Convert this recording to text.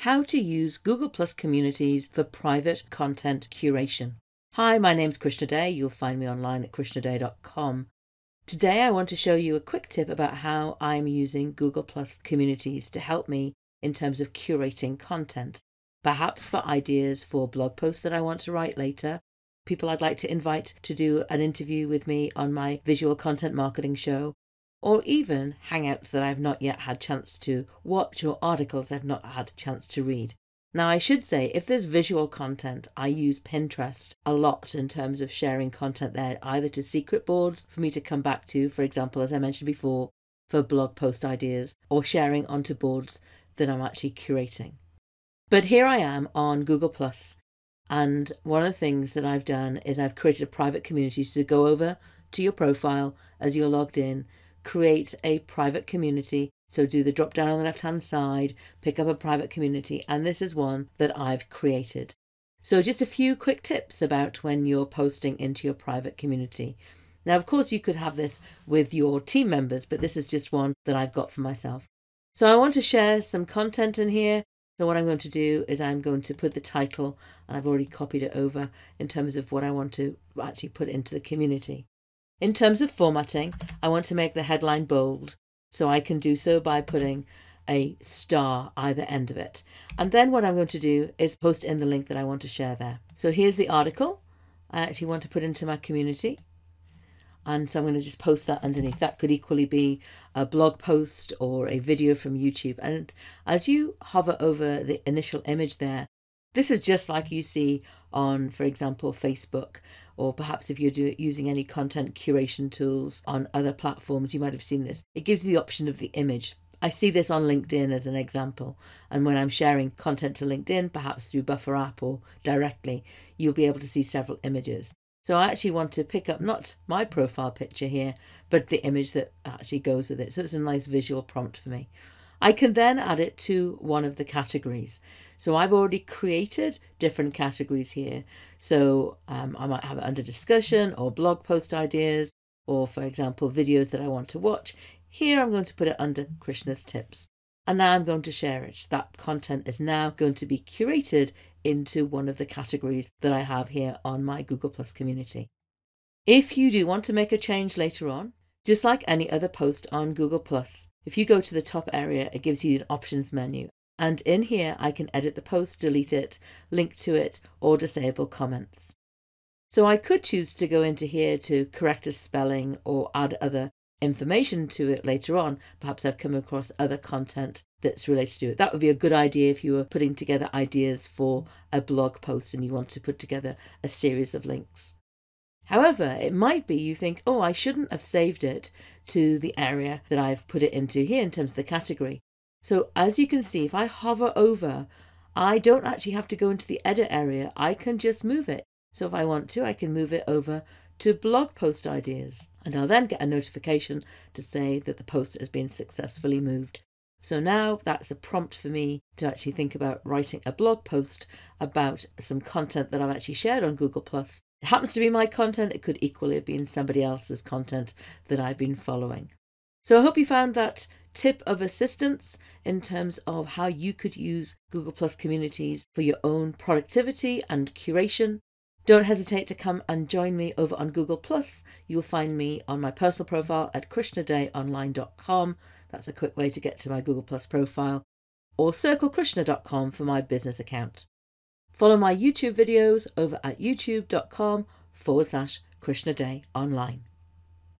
how to use Google Plus communities for private content curation. Hi, my name's Krishna Day. You'll find me online at krishnaday.com. Today I want to show you a quick tip about how I'm using Google Plus communities to help me in terms of curating content, perhaps for ideas for blog posts that I want to write later, people I'd like to invite to do an interview with me on my visual content marketing show, or even hangouts that I've not yet had chance to watch or articles I've not had chance to read. Now I should say, if there's visual content, I use Pinterest a lot in terms of sharing content there, either to secret boards for me to come back to, for example, as I mentioned before, for blog post ideas, or sharing onto boards that I'm actually curating. But here I am on Google Plus, and one of the things that I've done is I've created a private community. So go over to your profile as you're logged in, create a private community. So do the drop down on the left hand side, pick up a private community, and this is one that I've created. So just a few quick tips about when you're posting into your private community. Now, of course, you could have this with your team members, but this is just one that I've got for myself. So I want to share some content in here. So what I'm going to do is I'm going to put the title, and I've already copied it over in terms of what I want to actually put into the community. In terms of formatting, I want to make the headline bold, so I can do so by putting a star either end of it. And then what I'm going to do is post in the link that I want to share there. So here's the article I actually want to put into my community. And so I'm going to just post that underneath. That could equally be a blog post or a video from YouTube. And as you hover over the initial image there, this is just like you see on, for example, Facebook, or perhaps if you're using any content curation tools on other platforms, you might have seen this. It gives you the option of the image. I see this on LinkedIn as an example. And when I'm sharing content to LinkedIn, perhaps through Buffer app or directly, you'll be able to see several images. So I actually want to pick up not my profile picture here, but the image that actually goes with it. So it's a nice visual prompt for me. I can then add it to one of the categories. So I've already created different categories here. So I might have it under discussion or blog post ideas, or for example, videos that I want to watch. Here I'm going to put it under Krishna's tips. And now I'm going to share it. That content is now going to be curated into one of the categories that I have here on my Google Plus community. If you do want to make a change later on, just like any other post on Google Plus, if you go to the top area, it gives you an options menu. And in here, I can edit the post, delete it, link to it, or disable comments. So I could choose to go into here to correct a spelling or add other information to it later on. Perhaps I've come across other content that's related to it. That would be a good idea if you were putting together ideas for a blog post and you want to put together a series of links. However, it might be you think, oh, I shouldn't have saved it to the area that I've put it into here in terms of the category. So as you can see, if I hover over, I don't actually have to go into the edit area. I can just move it. So if I want to, I can move it over to blog post ideas, and I'll then get a notification to say that the post has been successfully moved. So now that's a prompt for me to actually think about writing a blog post about some content that I've actually shared on Google+. It happens to be my content. It could equally have been somebody else's content that I've been following. So I hope you found that tip of assistance in terms of how you could use Google Plus communities for your own productivity and curation. Don't hesitate to come and join me over on Google Plus. You'll find me on my personal profile at krishnadayonline.com. That's a quick way to get to my Google Plus profile, or circlekrishna.com for my business account. Follow my YouTube videos over at youtube.com/KrishnaDayOnline.